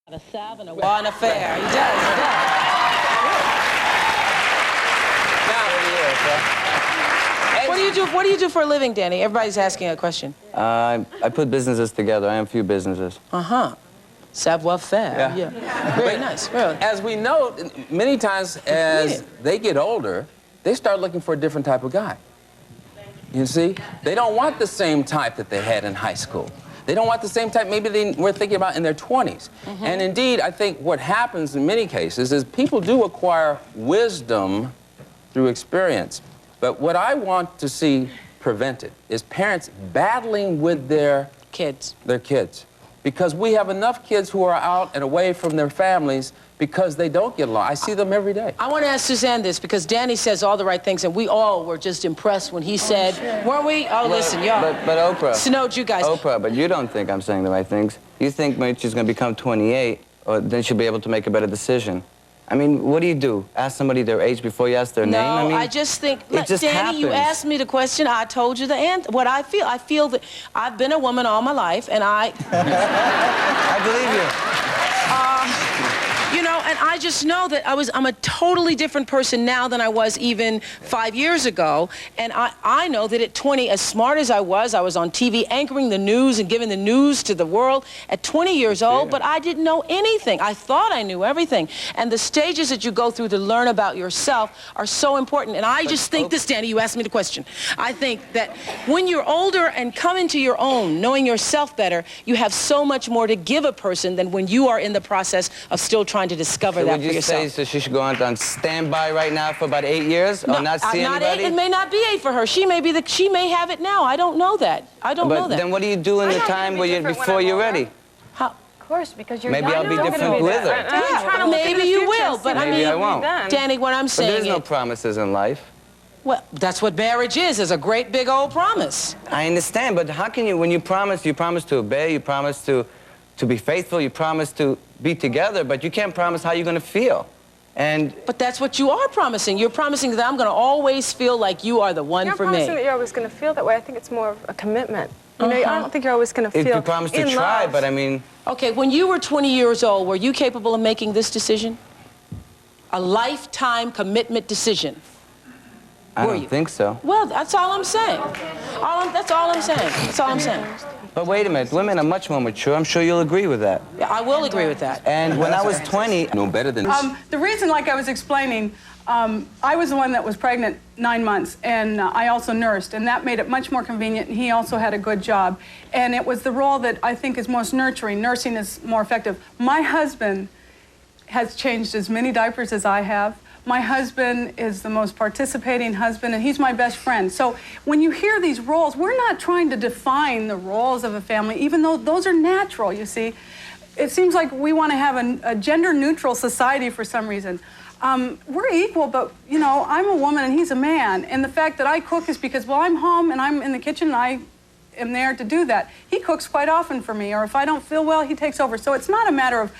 A salve and a war and affair. He does, Now, what do you do for a living, Danny? Everybody's asking a question. I put businesses together. I am a few businesses. Savoir-faire. Yeah. Very nice, really. As we know, many times as they get older, they start looking for a different type of guy. You see? They don't want the same type that they had in high school. They don't want the same type maybe they were thinking about in their 20s. And indeed, I think what happens in many cases is people do acquire wisdom through experience. But what I want to see prevented is parents battling with their kids. Because we have enough kids who are out and away from their families because they don't get along. I see them every day. I want to ask Suzanne this because Danny says all the right things, and we all were just impressed when he said, weren't we? Oh, listen, y'all. But Oprah. Snowed you guys. Oprah, but you don't think I'm saying the right things. You think when she's going to become 28, or then she'll be able to make a better decision. I mean, what do? Ask somebody their age before you ask their name? I mean, I just think, just Danny, happens. you asked me the question, I told you the answer. What I feel that I've been a woman all my life, and I believe you. You know, and I just know that I'm a totally different person now than I was even 5 years ago. And I know that at 20, as smart as I was on TV anchoring the news and giving the news to the world at 20 years old, but I didn't know anything. I thought I knew everything. And the stages that you go through to learn about yourself are so important. And I just think this, Danny, you asked me the question. I think that when you're older and come into your own, knowing yourself better, you have so much more to give a person than when you are in the process of still trying to discover that for yourself. Would you say she should go on standby right now for about 8 years, or not see anybody? It may not be 8 for her. She may have it now. I don't know that. I don't know that. But then what do you do in the time before you're ready? How? Of course, because you're maybe I'll be different with her. Yeah, maybe you will, but maybe I won't. Danny, what I'm saying is... But there's no promises in life. Well, that's what marriage is a great big old promise. I understand, but how can you, when you promise to obey, you promise to be faithful, you promise to be together, but you can't promise how you're going to feel. But that's what you are promising. You're promising that I'm going to always feel like you are the one for me. You're promising that you're always going to feel that way. I think it's more of a commitment. You know, I don't think you're always going to feel in love. If you promise to try, but I mean... Okay, when you were 20 years old, were you capable of making this decision? A lifetime commitment decision? I don't think so. Well, that's all I'm saying. That's all I'm saying. That's all I'm saying. But wait a minute, women are much more mature. I'm sure you'll agree with that. Yeah, I will agree with that. And when I was 20... No better than this. The reason, like I was explaining, I was the one that was pregnant 9 months, and I also nursed, and that made it much more convenient, and he also had a good job. And it was the role that I think is most nurturing. Nursing is more effective. My husband has changed as many diapers as I have. My husband is the most participating husband, and he's my best friend. So when you hear these roles, we're not trying to define the roles of a family, even though those are natural, you see. It seems like we want to have a gender-neutral society for some reason. We're equal, but, you know, I'm a woman and he's a man. And the fact that I cook is because, well, I'm home and I'm in the kitchen and I am there to do that. He cooks quite often for me, or if I don't feel well, he takes over. So it's not a matter of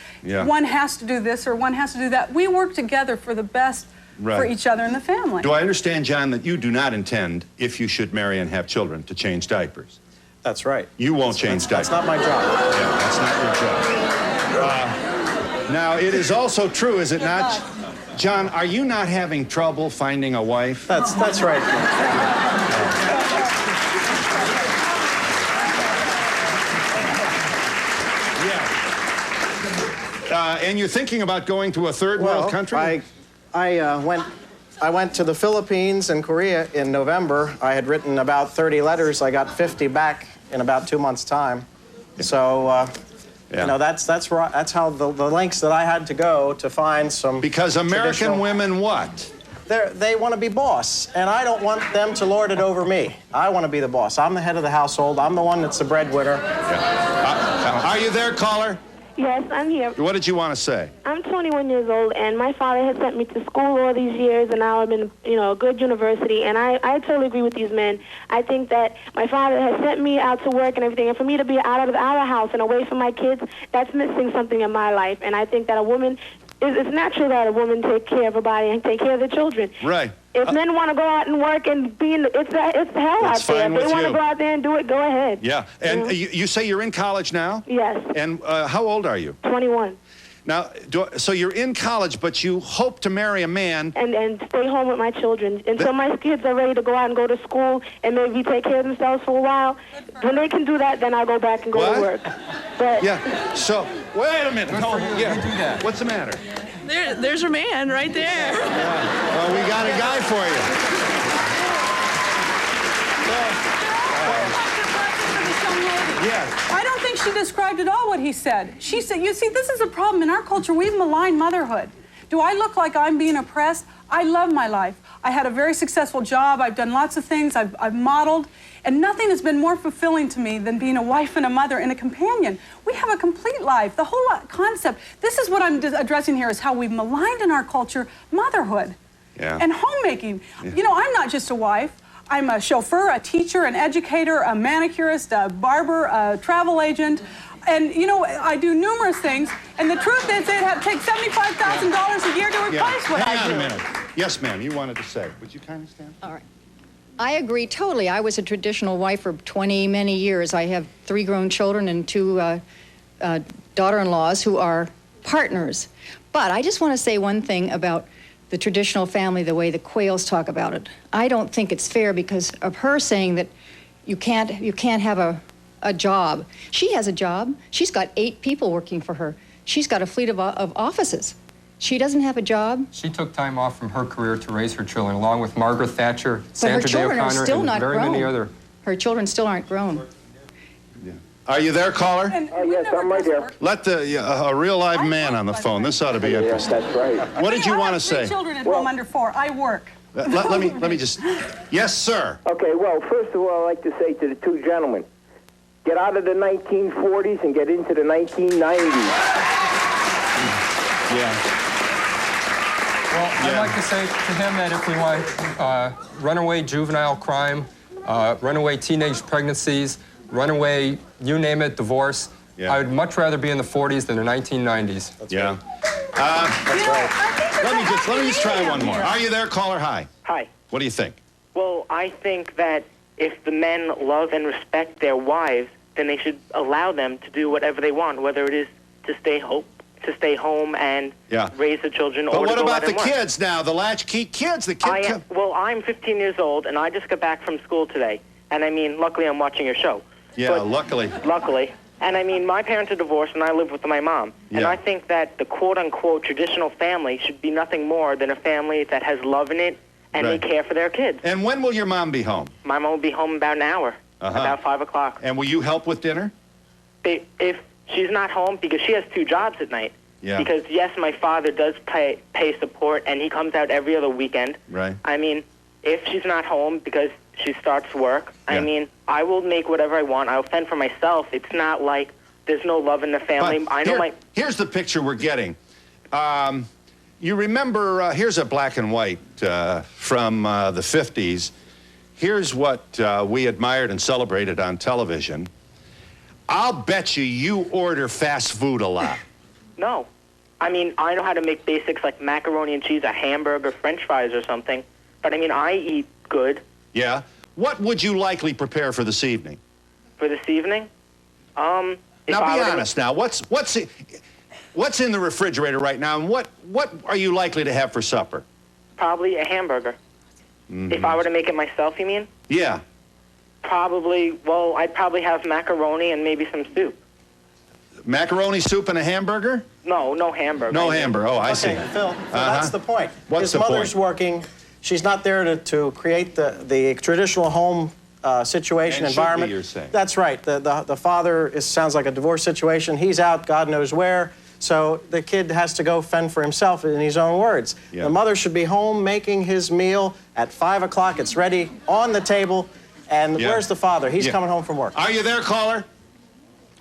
one has to do this or one has to do that. We work together for the best for each other in the family. Do I understand, John, that you do not intend, if you should marry and have children, to change diapers? That's right. You won't change diapers. That's not my job. Yeah, that's not your job. Now, it is also true, is it not? John, are you not having trouble finding a wife? That's right. And you're thinking about going to a third world country? I went to the Philippines and Korea in November. I had written about 30 letters. I got 50 back in about 2 months' time. So, you know, that's how the lengths that I had to go to find some. Because American women what? They want to be boss, and I don't want them to lord it over me. I want to be the boss. I'm the head of the household. I'm the one that's the breadwinner. Are you there, caller? Yes, I'm here. What did you want to say? I'm 21 years old, and my father has sent me to school all these years, and now I'm in, a good university, and I totally agree with these men. I think that my father has sent me out to work and everything, and for me to be out of our house and away from my kids, that's missing something in my life, and I think that it's natural that a woman take care of her body and take care of the children. Right. If men want to go out and work and be in it's hell out there. If they want to go out there and do it, go ahead. Yeah. And you say you're in college now? Yes. And how old are you? 21. Now, so you're in college, but you hope to marry a man. And stay home with my children. Until my kids are ready to go out and go to school and maybe take care of themselves for a while. When they can do that, then I'll go back and go to work. But yeah. So, wait a minute. No, yeah. What's the matter? There's your man right there. Yeah. Well, we got a guy for you. Yes. I don't think she described at all what he said. She said, you see, this is a problem in our culture. We've maligned motherhood. Do I look like I'm being oppressed? I love my life. I had a very successful job. I've done lots of things. I've modeled. And nothing has been more fulfilling to me than being a wife and a mother and a companion. We have a complete life. The whole concept, this is what I'm addressing here, is how we've maligned in our culture motherhood and homemaking. Yeah. You know, I'm not just a wife. I'm a chauffeur, a teacher, an educator, a manicurist, a barber, a travel agent. And, you know, I do numerous things. And the truth is it takes $75,000 a year to replace what I do. Hang on a minute. Yes, ma'am, you wanted to say. Would you kindly stand? All right. I agree totally. I was a traditional wife for many years. I have 3 grown children and 2 daughter-in-laws who are partners. But I just want to say one thing about the traditional family, the way the Quayles talk about it. I don't think it's fair because of her saying that you can't have a job. She has a job. She's got 8 people working for her. She's got a fleet of offices. She doesn't have a job. She took time off from her career to raise her children, along with Margaret Thatcher, Sandra Day O'Connor, and very many other. Her children still aren't grown. Are you there, caller? Yes, I'm right here. Let a real live man on the phone. This ought to be interesting. Yes, that's right. What did you want to say? I have 3 children at home under 4. I work. Let me just. Yes, sir. Okay, well, first of all, I'd like to say to the 2 gentlemen, get out of the 1940s and get into the 1990s. Yeah. Well, I'd like to say to him that if we want runaway juvenile crime, runaway teenage pregnancies, runaway, you name it, divorce, I would much rather be in the 40s than the 1990s. That's right. That's right. Let me just try one more. Are you there, caller? Hi. Hi. What do you think? Well, I think that if the men love and respect their wives, then they should allow them to do whatever they want, whether it is to stay home and raise the children, or to go out and work. But what about the kids now, the latchkey kids? Well, I'm 15 years old, and I just got back from school today. And I mean, luckily I'm watching your show. Yeah, but luckily. Luckily. And I mean, my parents are divorced, and I live with my mom. Yeah. And I think that the quote-unquote traditional family should be nothing more than a family that has love in it, and they care for their kids. And when will your mom be home? My mom will be home in about an hour, about 5 o'clock. And will you help with dinner? If she's not home, because she has 2 jobs at night. Yeah. Because, yes, my father does pay support, and he comes out every other weekend. Right. I mean, if she's not home because she starts work, I mean, I will make whatever I want. I'll fend for myself. It's not like there's no love in the family. But here's the picture we're getting. You remember, here's a black and white from the 50s. Here's what we admired and celebrated on television. I'll bet you order fast food a lot. No. I mean, I know how to make basics like macaroni and cheese, a hamburger, French fries or something. But, I mean, I eat good. Yeah? What would you likely prepare for this evening? For this evening? Now, be honest now. What's in the refrigerator right now, and what are you likely to have for supper? Probably a hamburger. Mm-hmm. If I were to make it myself, you mean? Yeah. Probably, well, I'd probably have macaroni and maybe some soup. Macaroni soup and a hamburger? No, no hamburger. No hamburger. Oh, I see. Phil, that's the point. What's His mother's working. She's not there to create the traditional home situation, environment. You're saying. That's right. The father sounds like a divorce situation. He's out, God knows where. So the kid has to go fend for himself in his own words. Yeah. The mother should be home making his meal at 5 o'clock. It's ready on the table. And where's the father? He's coming home from work. Are you there, caller?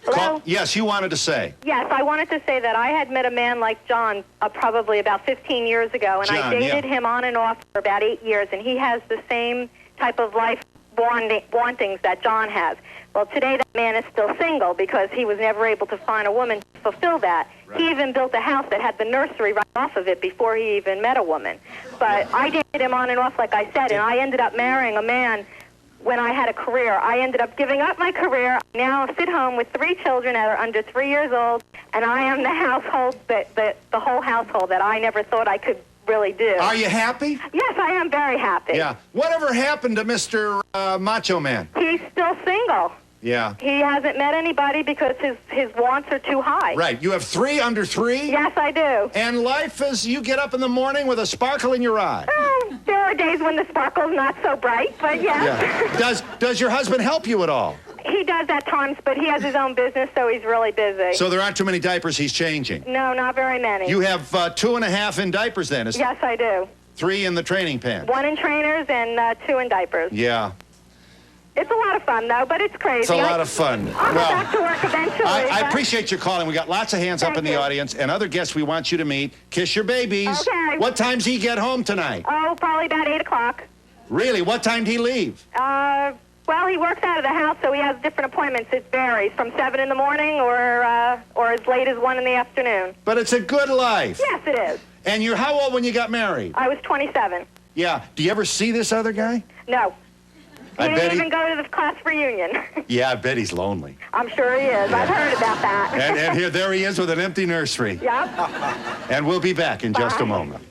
Hello? Yes, you wanted to say. Yes, I wanted to say that I had met a man like John probably about 15 years ago, and I dated him on and off for about 8 years, and he has the same type of life wantings that John has. Well, today that man is still single because he was never able to find a woman to fulfill that. Right. He even built a house that had the nursery right off of it before he even met a woman. But I dated him on and off, like I said, and I ended up marrying a man when I had a career. I ended up giving up my career. Now I sit home with 3 children that are under 3 years old, and I am the household, the whole household that I never thought I could really do. Are you happy? Yes, I am very happy. Yeah. Whatever happened to Mr. Macho Man? He's still single. Yeah. He hasn't met anybody because his wants are too high. Right. You have 3 under 3? Yes, I do. And life is, you get up in the morning with a sparkle in your eye. There are days when the sparkle's not so bright, but yes. Yeah. Does your husband help you at all? He does at times, but he has his own business, so he's really busy. So there aren't too many diapers he's changing? No, not very many. You have 2.5 in diapers then? Yes, I do. 3 in the training pants? 1 in trainers and 2 in diapers. Yeah. It's a lot of fun, though, but it's crazy. It's a lot of fun. I'll go back to work eventually. I appreciate your calling. We got lots of hands up in the audience and other guests we want you to meet. Kiss your babies. Okay. What time's he get home tonight? Oh, probably about 8 o'clock. Really? What time did he leave? Well, he works out of the house, so he has different appointments. It varies from 7 in the morning or as late as 1 in the afternoon. But it's a good life. Yes, it is. And you're how old when you got married? I was 27. Yeah. Do you ever see this other guy? No. He I bet didn't even go to the class reunion. Yeah, I bet he's lonely. I'm sure he is. I've heard about that. And there he is with an empty nursery. Yep. And we'll be back in just a moment.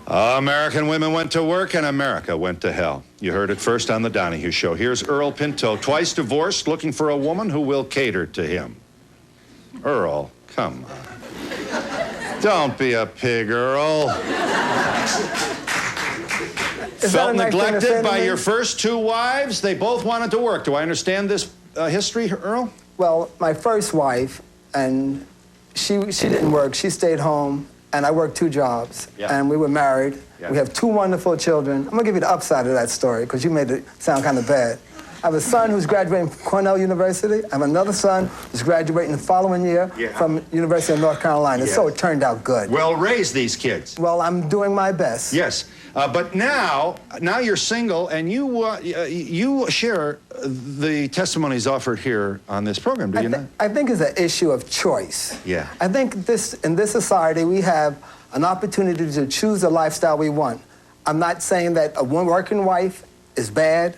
American women went to work and America went to hell. You heard it first on the Donahue Show. Here's Earl Pinto, twice divorced, looking for a woman who will cater to him. Earl, come on. Don't be a pig, Earl. Felt neglected by your first 2 wives? They both wanted to work. Do I understand this history, Earl? Well, my first wife, and she didn't work. She stayed home. And I worked 2 jobs, and we were married. We have 2 wonderful children. I'm gonna give you the upside of that story, because you made it sound kind of bad. I have a son who's graduating from Cornell University. I have another son who's graduating the following year from University of North Carolina, so it turned out good. Well, raise these kids. Well, I'm doing my best. Yes, but now you're single, and you share the testimonies offered here on this program, do you not? I think it's an issue of choice. Yeah. I think in this society, we have an opportunity to choose the lifestyle we want. I'm not saying that a working wife is bad.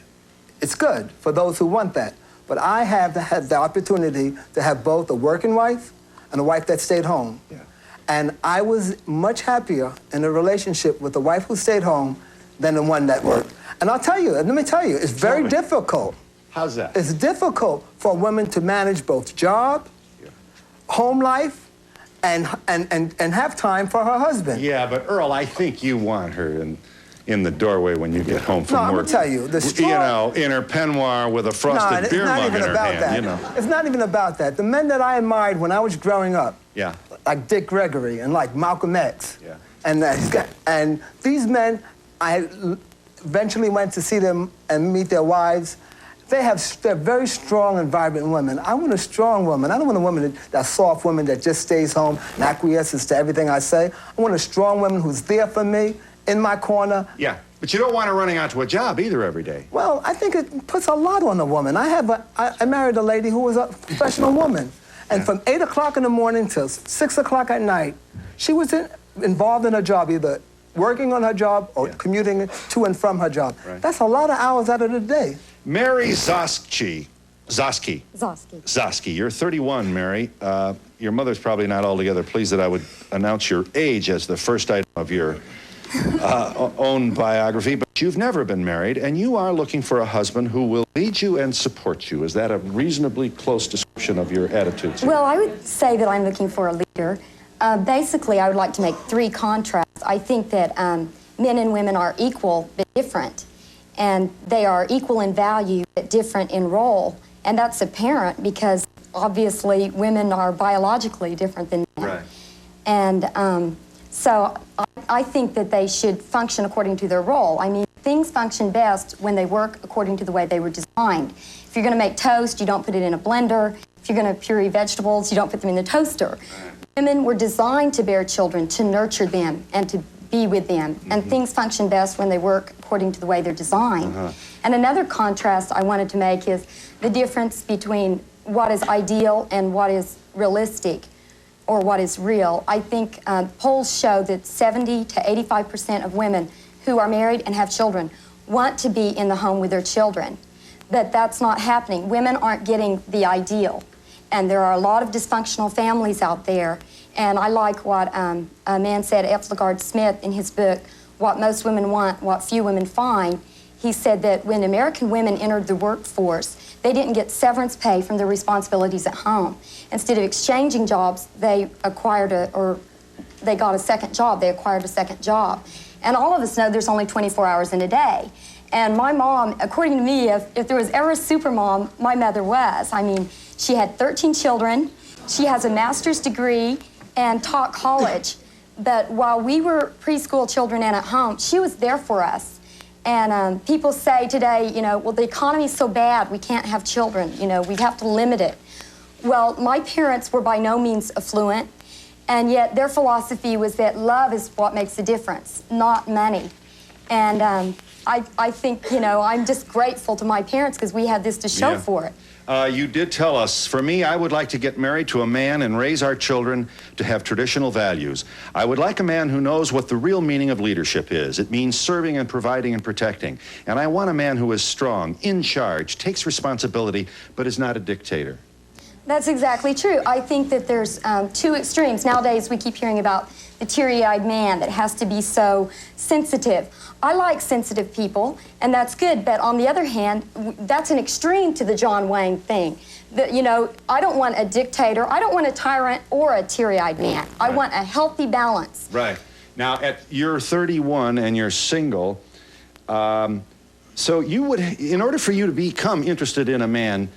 It's good for those who want that. But I have had the opportunity to have both a working wife and a wife that stayed home. Yeah. And I was much happier in a relationship with a wife who stayed home than the one that worked. And I'll tell you, let me tell you, it's very difficult. How's that? It's difficult for a woman to manage both job, home life, and have time for her husband. Yeah, but Earl, I think you want her in the doorway when you get home from work. No, I'm gonna tell you, you know, in her peignoir with a frosted beer mug in her hand, you know. It's not even about that. The men that I admired when I was growing up, like Dick Gregory and like Malcolm X, and these men, I eventually went to see them and meet their wives. They're very strong and vibrant women. I want a strong woman. I don't want a woman that's soft woman that just stays home and acquiesces to everything I say. I want a strong woman who's there for me, in my corner. Yeah, but you don't want her running out to a job either every day. Well, I think it puts a lot on a woman. I married a lady who was a professional woman. And from 8 o'clock in the morning till 6 o'clock at night, she was involved in her job, either working on her job or commuting to and from her job. Right. That's a lot of hours out of the day. Mary Zosky, you're 31, Mary. Your mother's probably not altogether pleased that I would announce your age as the first item of your own biography, but you've never been married, and you are looking for a husband who will lead you and support you. Is that a reasonably close description of your attitudes? Well, I would say that I'm looking for a leader. Basically, I would like to make 3 contrasts. I think that men and women are equal but different, and they are equal in value but different in role, and that's apparent because obviously women are biologically different than men. Right. And so I think that they should function according to their role. I mean, things function best when they work according to the way they were designed. If you're going to make toast, you don't put it in a blender. If you're going to puree vegetables, you don't put them in the toaster. Women were designed to bear children, to nurture them, and to be with them. And things function best when they work according to the way they're designed. And another contrast I wanted to make is the difference between what is ideal and what is realistic, or what is real. I think polls show that 70 to 85% of women who are married and have children want to be in the home with their children. But that's not happening. Women aren't getting the ideal. And there are a lot of dysfunctional families out there. And I like what a man said, F. LaGard Smith, in his book, What Most Women Want, What Few Women Find. He said that when American women entered the workforce, they didn't get severance pay from their responsibilities at home. Instead of exchanging jobs, they got a second job. They acquired a second job. And all of us know there's only 24 hours in a day. And my mom, according to me, if there was ever a super mom, my mother was. I mean, she had 13 children. She has a master's degree and taught college. But while we were preschool children and at home, she was there for us. And people say today, you know, well, the economy's so bad, we can't have children. You know, we have to limit it. Well, my parents were by no means affluent, and yet their philosophy was that love is what makes the difference, not money. And I think, you know, I'm just grateful to my parents because we had this to show for it. You did tell us, for me, I would like to get married to a man and raise our children to have traditional values. I would like a man who knows what the real meaning of leadership is. It means serving and providing and protecting. And I want a man who is strong, in charge, takes responsibility, but is not a dictator. That's exactly true. I think that there's two extremes. Nowadays, we keep hearing about the teary-eyed man that has to be so sensitive. I like sensitive people, and that's good, but on the other hand, that's an extreme to the John Wayne thing. You know, I don't want a dictator, I don't want a tyrant or a teary-eyed man. I want a healthy balance. Right. Now, you're 31 and you're single, so you would, in order for you to become interested in a man,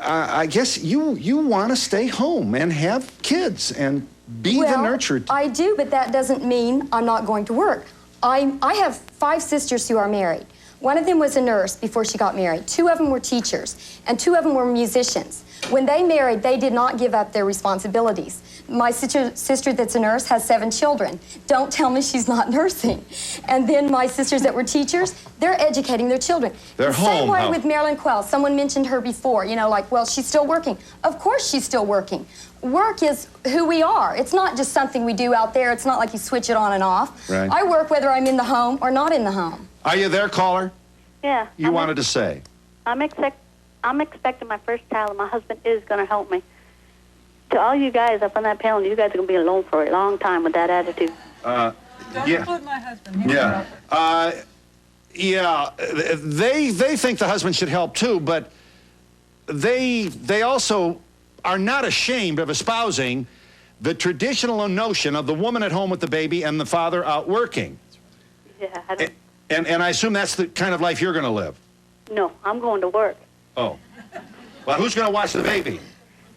I guess you want to stay home and have kids and be the nurtured. I do, but that doesn't mean I'm not going to work. I have 5 sisters who are married. One of them was a nurse before she got married. 2 of them were teachers, and 2 of them were musicians. When they married, they did not give up their responsibilities. My sister that's a nurse has 7 children. Don't tell me she's not nursing. And then my sisters that were teachers, they're educating their children. They're home. Same way with Marilyn Quell. Someone mentioned her before, you know, like, well, she's still working. Of course she's still working. Work is who we are. It's not just something we do out there. It's not like you switch it on and off. Right. I work whether I'm in the home or not in the home. Are you there, caller? Yeah. You wanted to say. I'm expecting my first child, and my husband is going to help me. To all you guys up on that panel, you guys are going to be alone for a long time with that attitude. Don't include my husband. They think the husband should help too, but they also are not ashamed of espousing the traditional notion of the woman at home with the baby and the father out working. Yeah. And I assume that's the kind of life you're going to live. No, I'm going to work. Oh. Well, who's going to watch the baby?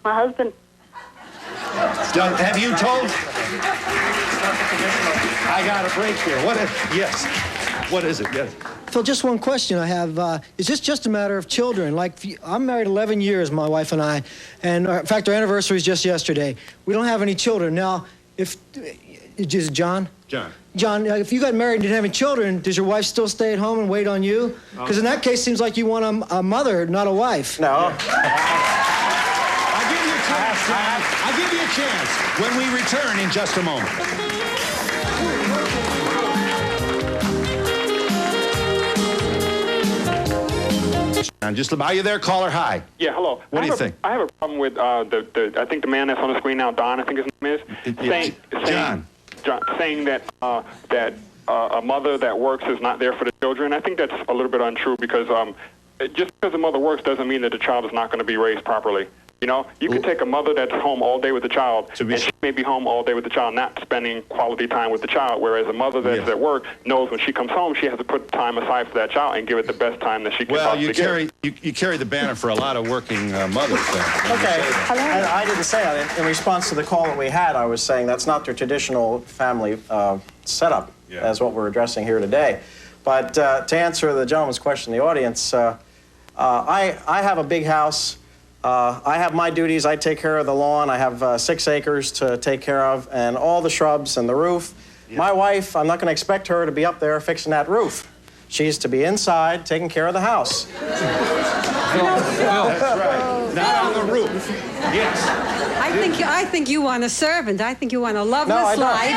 My husband. Have you told? I got a break here. Yes. What is it? Yes. Phil, just one question I have. Is this just a matter of children? Like, I'm married 11 years, my wife and I, and in fact, our anniversary is just yesterday. We don't have any children. Now, just John? John, if you got married and didn't have any children, does your wife still stay at home and wait on you? Because in that case, it seems like you want a mother, not a wife. No. I'll give you a chance when we return in just a moment. Are you there, caller? Hi. Yeah, hello. What do you think? I have a problem with I think the man that's on the screen now, Don, I think his name is, saying that a mother that works is not there for the children. I think that's a little bit untrue because just because a mother works doesn't mean that the child is not going to be raised properly. You know, you can take a mother that's home all day with the child, and she may be home all day with the child, not spending quality time with the child, whereas a mother that's at work knows when she comes home, she has to put time aside for that child and give it the best time that she can possibly give. You carry the banner for a lot of working mothers. Okay, I didn't say that. In response to the call that we had, I was saying that's not the traditional family setup as what we're addressing here today. But to answer the gentleman's question in the audience, I have a big house. I have my duties. I take care of the lawn. I have 6 acres to take care of, and all the shrubs and the roof. Yeah. My wife, I'm not going to expect her to be up there fixing that roof. She's to be inside taking care of the house. That's right. Not on the roof. Yes. I think you want a servant. I think you want a loveless life.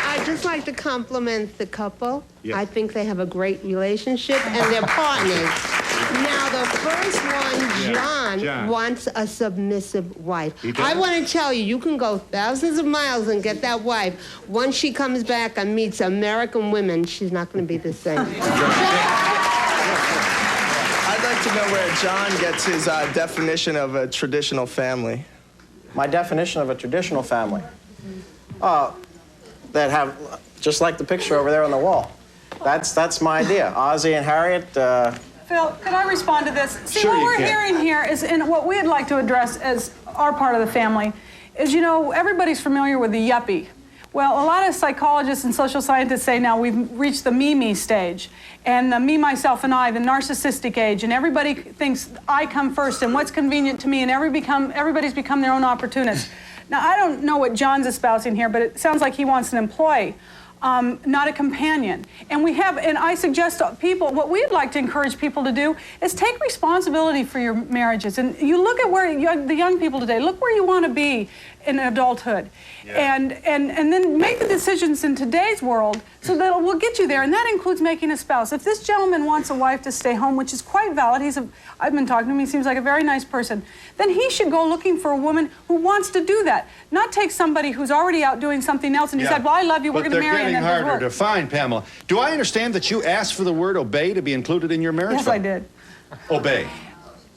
I'd just like to compliment the couple. Yes. I think they have a great relationship, and they're partners. Now, the first one, John, wants a submissive wife. I want to tell you, you can go thousands of miles and get that wife. Once she comes back and meets American women, she's not going to be the same. I'd like to know where John gets his definition of a traditional family. My definition of a traditional family? That have, just like the picture over there on the wall. That's my idea. Ozzie and Harriet. Phil, can I respond to this? See, Sure what we're can. hearing here is, and what we'd like to address as our part of the family, is, you know, everybody's familiar with the yuppie. Well, a lot of psychologists and social scientists say now we've reached the me stage, and the me, myself, and I, the narcissistic age, and everybody thinks I come first, and what's convenient to me, and everybody's become their own opportunist. Now, I don't know what John's espousing here, but it sounds like he wants an employee, not a companion. And I suggest to people, what we'd like to encourage people to do is take responsibility for your marriages. And you look at where the young people today, look where you want to be in adulthood. Yeah. And then make the decisions in today's world so that it will get you there. And that includes making a spouse. If this gentleman wants a wife to stay home, which is quite valid, I've been talking to him, he seems like a very nice person, then he should go looking for a woman who wants to do that. Not take somebody who's already out doing something else and decide, well, I love you, we're going to marry, and then But they're getting harder to find, Pamela. Do I understand that you asked for the word obey to be included in your marriage? Yes, I did. Obey.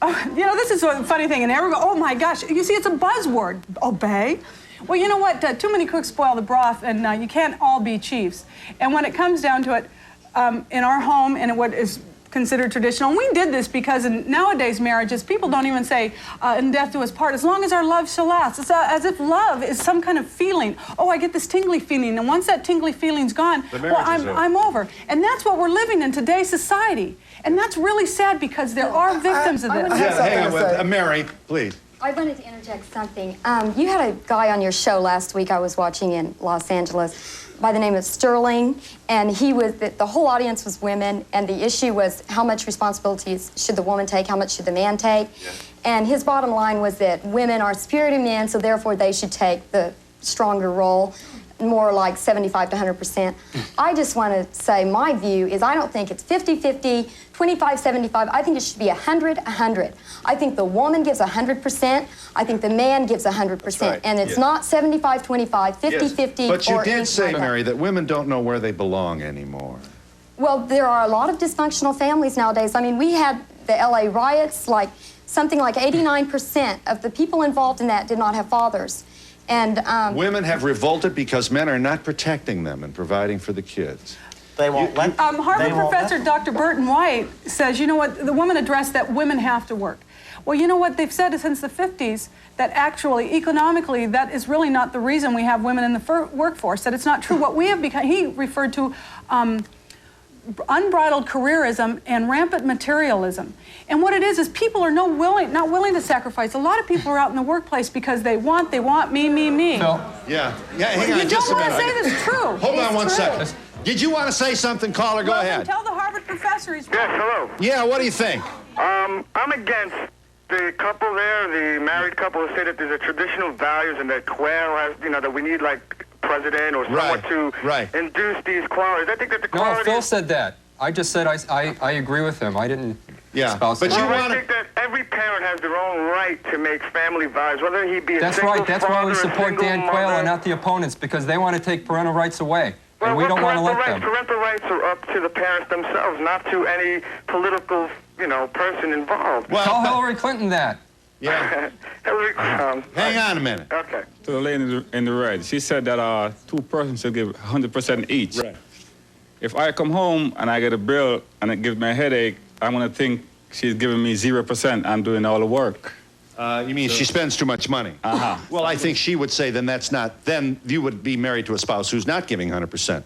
You know, this is a funny thing, and everyone, oh my gosh, you see, it's a buzzword, obey. Well, you know what, too many cooks spoil the broth, and you can't all be chiefs. And when it comes down to it, in our home, and what is considered traditional, and we did this because in nowadays marriages, people don't even say, in death do us part, as long as our love shall last. It's as if love is some kind of feeling. Oh, I get this tingly feeling, and once that tingly feeling's gone, well, I'm over. And that's what we're living in today's society. And that's really sad because there are victims of this. Yeah, hang on, Mary, please. I wanted to interject something. You had a guy on your show last week I was watching in Los Angeles by the name of Sterling, and the whole audience was women, and the issue was how much responsibilities should the woman take, how much should the man take? Yeah. And his bottom line was that women are spirited men, so therefore they should take the stronger role, more like 75 to 100%. I just want to say my view is I don't think it's 50-50, 25-75. I think it should be 100-100. I think the woman gives 100%. I think the man gives 100%. Right. And it's not 75-25, 50-50. But you did say, Mary, that women don't know where they belong anymore. Well, there are a lot of dysfunctional families nowadays. I mean, we had the LA riots, like something like 89% of the people involved in that did not have fathers. And women have revolted because men are not protecting them and providing for the kids. They won't let Harvard professor Dr. Burton White says, you know what, the woman addressed that women have to work. Well, you know what, they've said since the 50s that actually, economically, that is really not the reason we have women in the workforce, that it's not true. What we have become, he referred to unbridled careerism and rampant materialism. And what it is people are not willing to sacrifice. A lot of people are out in the workplace because they want me. No. Yeah, hang on you just a minute. You don't want to say this is true. Hold on one second. Did you want to say something, caller? Go ahead. Tell the Harvard professor he's Yes, hello. Yeah, what do you think? I'm against the couple there, the married couple, who say that there's a traditional values and that Quayle has, that we need like president or someone to induce these qualities. I think that the qualities... No, Phil said that. I just said I agree with him. I didn't espouse but I think that every parent has their own right to make family values, whether he be a That's single right. That's father, why we support Dan Quayle and not the opponents, because they want to take parental rights away. And we don't want to let them. Parental rights are up to the parents themselves, not to any political, person involved. Well, tell Hillary Clinton that. Yeah. Hillary, hang on a minute. Okay. To the lady in the red, she said that two persons should give 100% each. Right. If I come home and I get a bill and it gives me a headache, I'm going to think she's giving me 0%. I'm doing all the work. You mean she spends too much money? Well, I think she would say then you would be married to a spouse who's not giving 100%.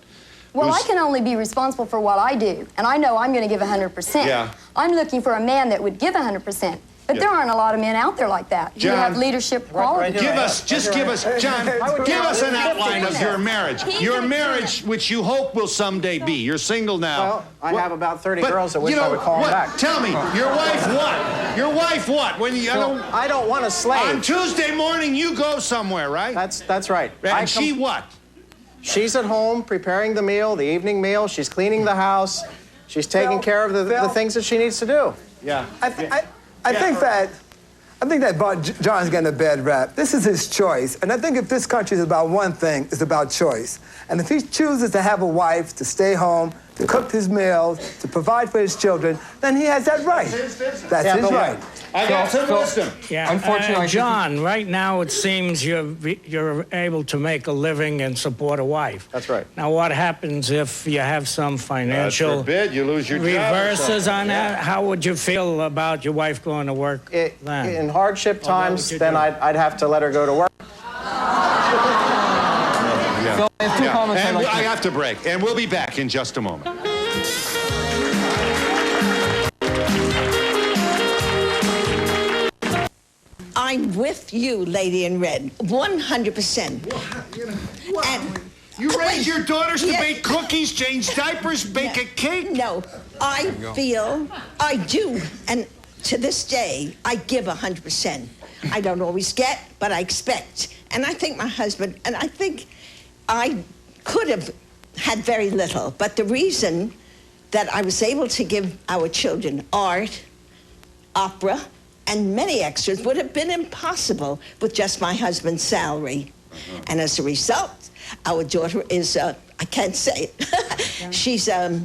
Well, I can only be responsible for what I do, and I know I'm going to give 100%. Yeah. I'm looking for a man that would give 100%. But there aren't a lot of men out there like that. You have leadership qualities. Give us an outline of your marriage. Your marriage, which you hope will someday be. You're single now. Well, I have about 30 girls that wish I would call them back. Tell me, your wife what? Your wife what? When you, I don't want a slave. On Tuesday morning, you go somewhere, right? That's right. And she what? She's at home preparing the meal, the evening meal. She's cleaning the house. She's taking care of the things that she needs to do. Yeah. I think that John's getting a bad rap. This is his choice. And I think if this country is about one thing, it's about choice. And if he chooses to have a wife, to stay home, to cook his meals, to provide for his children, then he has that right. That's his right. I got some wisdom. Yeah. Unfortunately, John, right now it seems you're able to make a living and support a wife. That's right. Now, what happens if you have some financial forbid you lose your job reverses on that? How would you feel about your wife going to work then? In hardship times, then I'd have to let her go to work. Phil, I have two comments. And I have to break, and we'll be back in just a moment. I'm with you, Lady in Red, 100%. And you raise your daughters to bake cookies, change diapers, bake a cake? No, I feel I do, and to this day, I give 100%. I don't always get, but I expect. And I think my husband, and I think I could have had very little, but the reason that I was able to give our children art, opera, and many extras would have been impossible with just my husband's salary. And as a result, our daughter is, I can't say it, she's a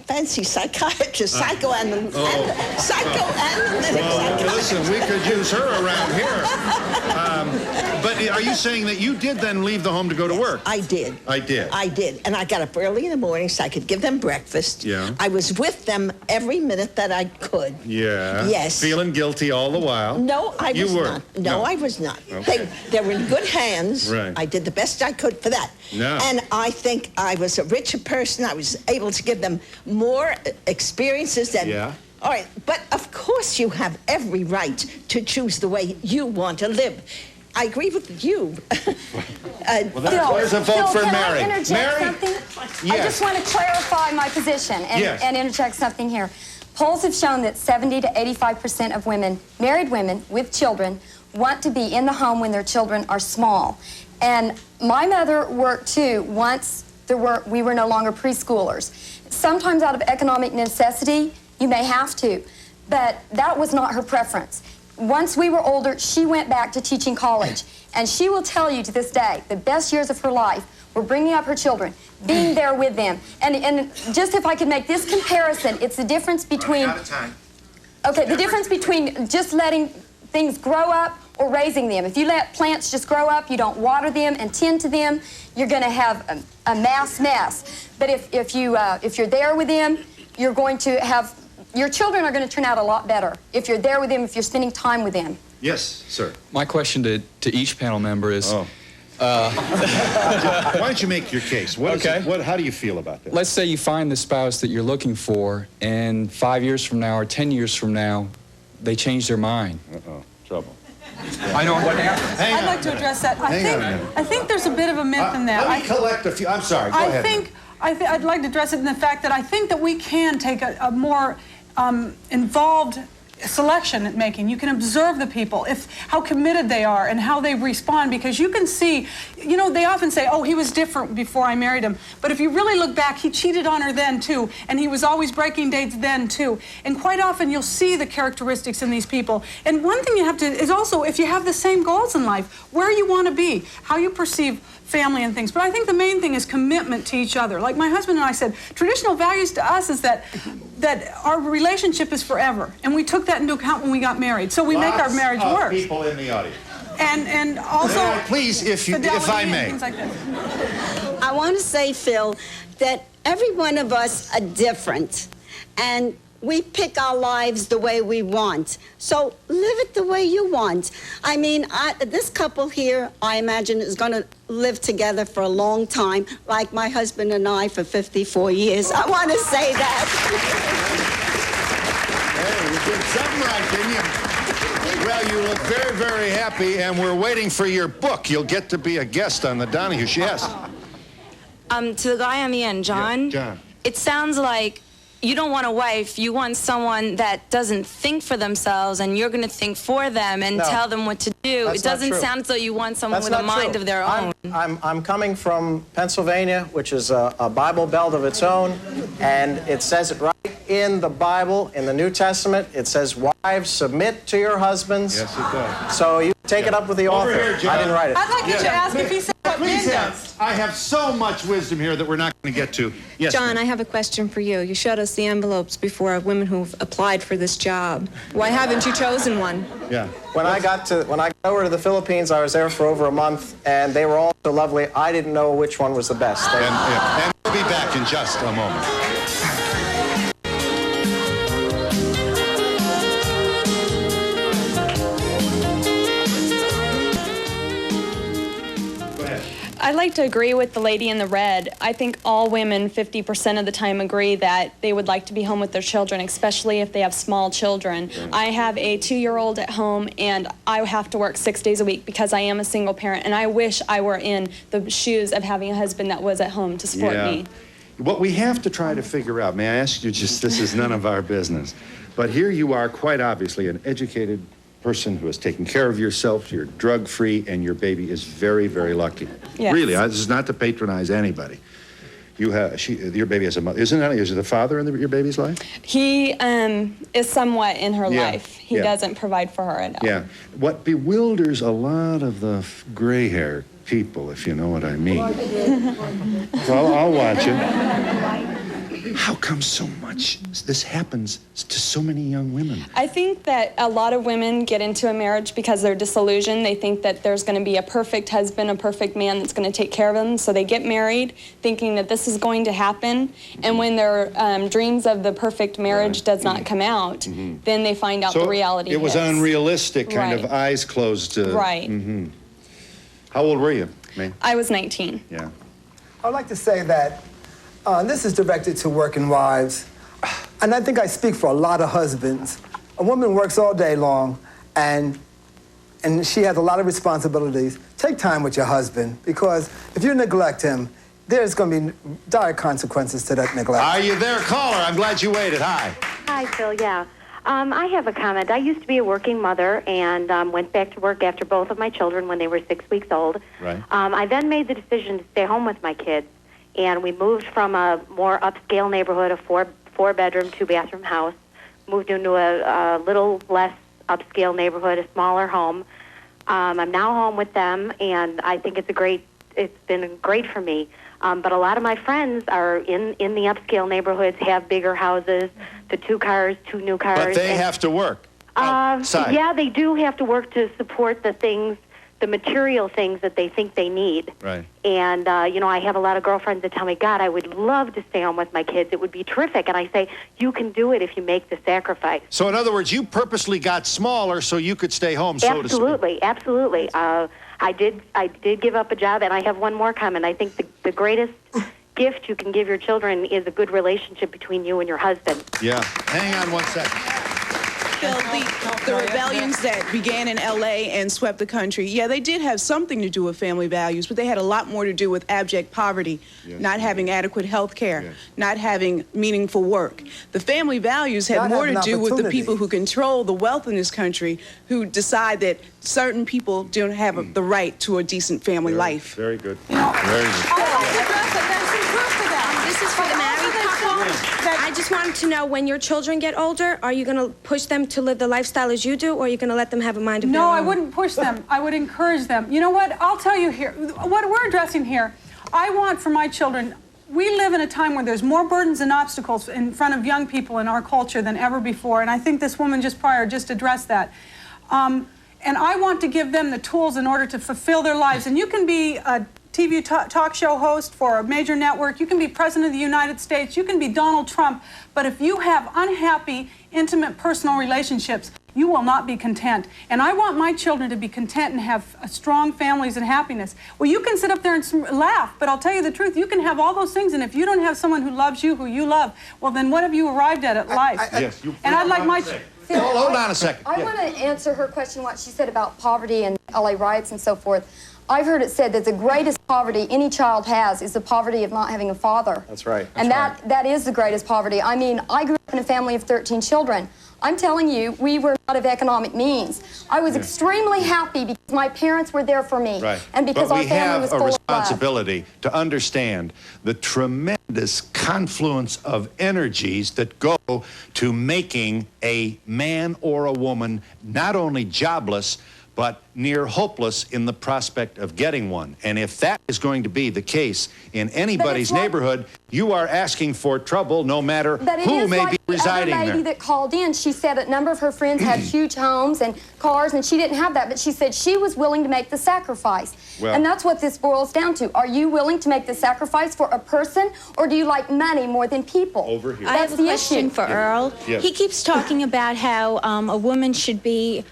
fancy psychiatrist, psychoanalyst. Listen, we could use her around here. But are you saying that you did then leave the home to go to work? I did. I did. I did. And I got up early in the morning so I could give them breakfast. Yeah. I was with them every minute that I could. Yeah. Yes. Feeling guilty all the while? No, I was were. not. No, I was not. Okay. They were in good hands. Right. I did the best I could for that. No. And I think I was a richer person. I was able to give them more experiences than... Yeah. All right, but of course you have every right to choose the way you want to live. I agree with you. There's a vote for Mary. Can I interject something? Yes. I just want to clarify my position and interject something here. Polls have shown that 70 to 85% of women, married women with children, want to be in the home when their children are small. And my mother worked too once we were no longer preschoolers. Sometimes out of economic necessity, you may have to, but that was not her preference. Once we were older, she went back to teaching college, and she will tell you to this day, the best years of her life were bringing up her children, being there with them. And just if I could make this comparison, it's the difference between... Out of time. Okay, the difference between just letting things grow up or raising them. If you let plants just grow up, you don't water them and tend to them, you're going to have a mess. But if you're there with them, you're going to have... Your children are going to turn out a lot better if you're there with them, if you're spending time with them. Yes, sir. My question to each panel member is... Why don't you make your case? How do you feel about that? Let's say you find the spouse that you're looking for, and 5 years from now or 10 years from now, they change their mind. Uh-oh, trouble. I know what happens. I'd like to address that. I think there's a bit of a myth in that. Let me collect a few. I'm sorry. Go ahead. I'd like to address it in the fact that I think that we can take a more involved selection making. You can observe the people, how committed they are and how they respond, because you can see, you know, they often say, oh, he was different before I married him. But if you really look back, he cheated on her then too, and he was always breaking dates then too. And quite often you'll see the characteristics in these people. And one thing you have to, is also, if you have the same goals in life, where you want to be, how you perceive family and things. But I think the main thing is commitment to each other. Like my husband and I said, traditional values to us is that our relationship is forever. And we took that into account when we got married. So we make our marriage work. People in the audience. And also... Please, if I may. Things like that. I want to say, Phil, that every one of us are different. And we pick our lives the way we want. So live it the way you want. I mean, this couple here, I imagine, is going to live together for a long time, like my husband and I for 54 years. I want to say that. Hey, you did something right, didn't you? Well, you look very, very happy, and we're waiting for your book. You'll get to be a guest on the Donahue Show. Yes. To the guy on the end, John. Yeah, John. It sounds like you don't want a wife, you want someone that doesn't think for themselves and you're going to think for them and tell them what to do. That's it doesn't not true. sound as though you want someone That's with a not mind true. of their own. I'm coming from Pennsylvania, which is a Bible belt of its own, and it says it right in the Bible, in the New Testament. It says, wives, submit to your husbands. Yes, it does. So you take it up with the author. Here, John. I didn't write it. I'd like you to ask if he said what Please men have. does. I have so much wisdom here that we're not going to get to. Yes, John, ma'am. I have a question for you. You showed us the envelopes before of women who've applied for this job. Why haven't you chosen one? Yeah. When I got over to the Philippines, I was there for over a month, and they were all so lovely. I didn't know which one was the best. And we'll be back in just a moment. I'd like to agree with the lady in the red. I think all women 50% of the time agree that they would like to be home with their children, especially if they have small children. I have a 2-year-old at home, and I have to work 6 days a week because I am a single parent, and I wish I were in the shoes of having a husband that was at home to support me. What we have to try to figure out, may I ask you just, this is none of our business, but here you are, quite obviously, an educated person who has taken care of yourself, you're drug-free, and your baby is very, very lucky. Yes. Really, this is not to patronize anybody. You have, your baby has a mother. Is it the father in your baby's life? He is somewhat in her Yeah, life. He yeah. doesn't provide for her at all. Yeah. What bewilders a lot of the gray hair people, if you know what I mean. Well, I'll watch it. How come so much this happens to so many young women? I think that a lot of women get into a marriage because they're disillusioned. They think that there's going to be a perfect husband, a perfect man that's going to take care of them. So they get married thinking that this is going to happen. And when their dreams of the perfect marriage does not come out, then they find out the reality it was hits. unrealistic, kind of Right. eyes closed. Right. How old were you, May? I was 19. Yeah. I'd like to say that this is directed to working wives, and I think I speak for a lot of husbands. A woman works all day long, and she has a lot of responsibilities. Take time with your husband, because if you neglect him, there's going to be dire consequences to that neglect. Are you there, caller? I'm glad you waited. Hi. Hi, Phil. Yeah. I have a comment. I used to be a working mother and went back to work after both of my children when they were 6 weeks old. Right. I then made the decision to stay home with my kids, and we moved from a more upscale neighborhood, a four-bedroom, 2-bathroom house, moved into a little less upscale neighborhood, a smaller home. I'm now home with them, and I think it's been great for me. But a lot of my friends are in the upscale neighborhoods, have bigger houses, the 2 cars, 2 new cars. But they have to work. outside. Yeah, they do have to work to support the things, the material things that they think they need. Right. And, I have a lot of girlfriends that tell me, God, I would love to stay home with my kids. It would be terrific. And I say, you can do it if you make the sacrifice. So, in other words, you purposely got smaller so you could stay home, so to speak. Absolutely, absolutely. I did give up a job, and I have one more comment. I think the greatest gift you can give your children is a good relationship between you and your husband. Yeah. Hang on one second. Phil, the rebellions that began in L.A. and swept the country, yeah, they did have something to do with family values, but they had a lot more to do with abject poverty, not having adequate health care, not having meaningful work. The family values had more to do with the people who control the wealth in this country, who decide that certain people don't have the right to a decent family life. Very good. Very good. This is for the married couple. I just wanted to know, when your children get older, are you going to push them to live the lifestyle as you do, or are you going to let them have a mind of their own? No, I wouldn't push them. I would encourage them. You know what? I'll tell you here, what we're addressing here, I want for my children, we live in a time where there's more burdens and obstacles in front of young people in our culture than ever before, and I think this woman just prior just addressed that. And I want to give them the tools in order to fulfill their lives. And you can be TV talk show host for a major network. You can be president of the United States. You can be Donald Trump. But if you have unhappy, intimate, personal relationships, you will not be content. And I want my children to be content and have strong families and happiness. Well, you can sit up there and laugh, but I'll tell you the truth. You can have all those things, and if you don't have someone who loves you, who you love, well, then what have you arrived at life? Yes. And I'd like my... Hold on a second. I want to answer her question, what she said about poverty and LA riots and so forth. I've heard it said that the greatest poverty any child has is the poverty of not having a father. That's right. And that is the greatest poverty. I mean, I grew up in a family of 13 children. I'm telling you, we were not of economic means. I was extremely happy because my parents were there for me. Right. And because our family was full of love. We have a responsibility to understand the tremendous confluence of energies that go to making a man or a woman not only jobless, but near hopeless in the prospect of getting one. And if that is going to be the case in anybody's neighborhood, you are asking for trouble no matter who may be residing there. The lady that called in, she said a number of her friends had huge homes and cars, and she didn't have that, but she said she was willing to make the sacrifice. Well, and that's what this boils down to. Are you willing to make the sacrifice for a person, or do you like money more than people? Over here. I have a question for Earl. Yes. He keeps talking about how a woman should be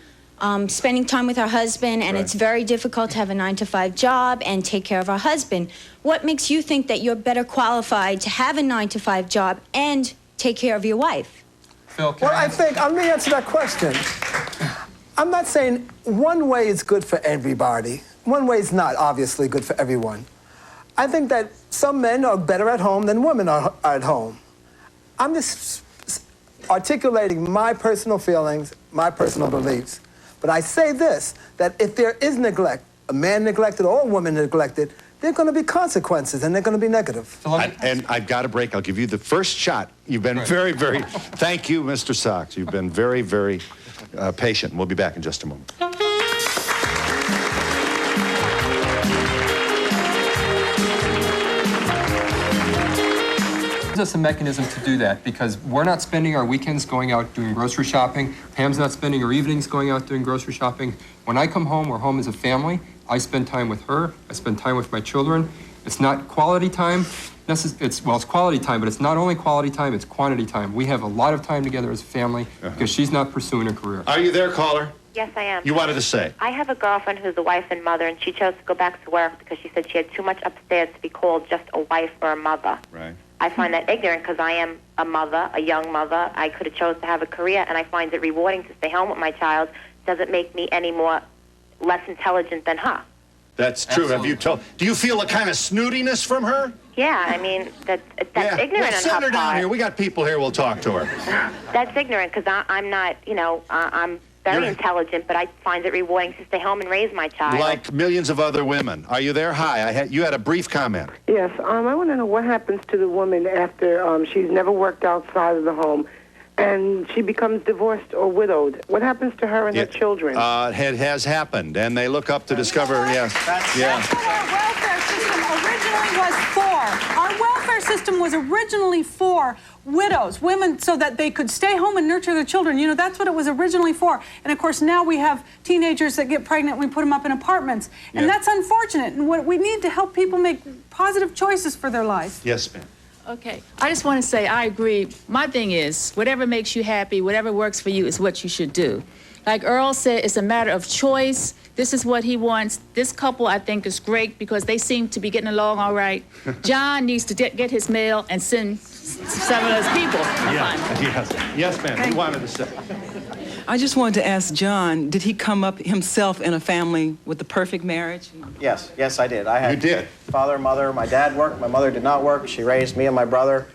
spending time with her husband, and it's very difficult to have a 9-to-5 job and take care of her husband. What makes you think that you're better qualified to have a 9-to-5 job and take care of your wife? Phil, I think, let me answer that question. I'm not saying one way is good for everybody. One way is not obviously good for everyone. I think that some men are better at home than women are at home. I'm just articulating my personal feelings, my personal beliefs. But I say this, that if there is neglect, a man neglected or a woman neglected, there are going to be consequences, and they're going to be negative. And I've got a break. I'll give you the first shot. You've been very, very... Thank you, Mr. Sox. You've been very, very patient. We'll be back in just a moment. Us a mechanism to do that, because we're not spending our weekends going out doing grocery shopping. Pam's not spending her evenings going out doing grocery shopping. When I come home, we're home as a family. I spend time with her. I spend time with my children. It's not quality time. It's quality time, but it's not only quality time, it's quantity time. We have a lot of time together as a family because she's not pursuing a career. Are you there, caller? Yes, I am. You wanted to say? I have a girlfriend who's a wife and mother, and she chose to go back to work because she said she had too much upstairs to be called just a wife or a mother. Right. I find that ignorant because I am a mother, a young mother. I could have chose to have a career, and I find it rewarding to stay home with my child. Doesn't make me any more less intelligent than her. That's true. Absolutely. Have you told? Do you feel a kind of snootiness from her? Yeah, I mean, that's ignorant on her part. Send her down here. We got people here. We'll talk to her. That's ignorant because I'm not, I'm very intelligent, but I find it rewarding to stay home and raise my child. Like millions of other women. Are you there? Hi. You had a brief comment. Yes. I want to know what happens to the woman after she's never worked outside of the home and she becomes divorced or widowed. What happens to her and her children? It has happened, and they look up to discover, yes. That's what our welfare system originally was for. Our welfare system was originally for widows, women, so that they could stay home and nurture their children. You know, that's what it was originally for. And of course, now we have teenagers that get pregnant, we put them up in apartments. And that's unfortunate. And what we need to help people make positive choices for their life. Yes, ma'am. Okay, I just want to say I agree. My thing is, whatever makes you happy, whatever works for you is what you should do. Like Earl said, it's a matter of choice. This is what he wants. This couple, I think, is great because they seem to be getting along all right. John needs to get his mail and send some of those people. Yes, ma'am. You wanted to say. I just wanted to ask John, did he come up himself in a family with the perfect marriage? Yes, I did. I had You did? Father, mother, my dad worked, my mother did not work. She raised me and my brother,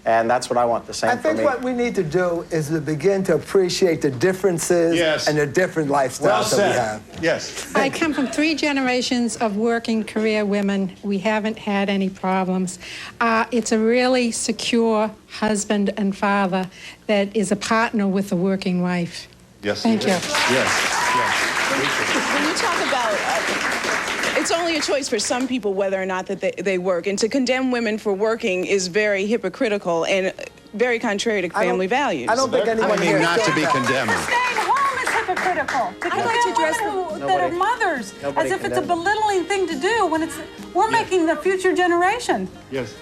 and that's what I want, the same for me. I think what we need to do is to begin to appreciate the differences and the different lifestyles that we have. Yes. I come from 3 generations of working career women. We haven't had any problems. It's a really secure husband and father that is a partner with a working wife. Yes. Thank you. When you talk about, it's only a choice for some people whether or not that they work, and to condemn women for working is very hypocritical and very contrary to family values. I don't think anyone here not to be condemning. Staying home is hypocritical to I'd like to address women that are mothers, Nobody as if it's a condemned belittling thing to do when we're making the future generation. Yes,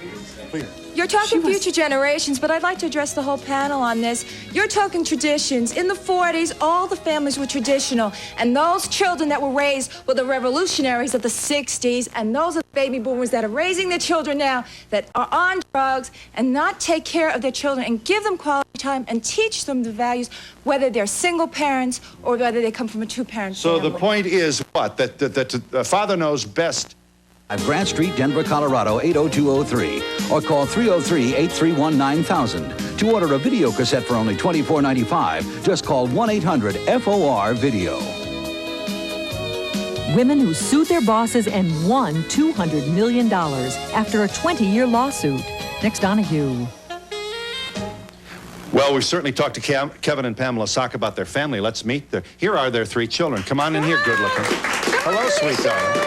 please. You're talking future generations, but I'd like to address the whole panel on this. You're talking traditions. In the 40s, all the families were traditional, and those children that were raised were the revolutionaries of the 60s, and those are the baby boomers that are raising their children now that are on drugs and not take care of their children and give them quality time and teach them the values, whether they're single parents or whether they come from a two-parent So family. the point is what? That the father knows best. At Grant Street, Denver, Colorado, 80203, or call 303-831-9000. To order a video cassette for only $24.95, just call 1-800-FOR-VIDEO. Women who sued their bosses and won $200 million after a 20-year lawsuit. Next, Donahue. Well, we've certainly talked to Kevin and Pamela Sock about their family. Let's meet them. Here are their 3 children. Come on in here, good looking. Hello, sweet darling.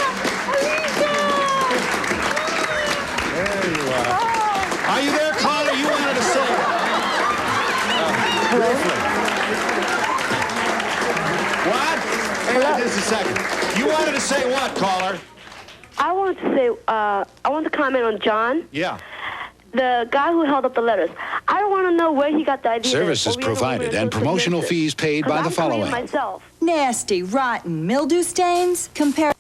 There you are. Are you there, caller? You wanted to say. Briefly. What? Hang on just a second. You wanted to say what, caller? I wanted to say, I want to comment on John. Yeah. The guy who held up the letters. I want to know where he got the idea. Services provided and promotional fees paid by the following. Myself. Nasty, rotten, mildew stains? Compare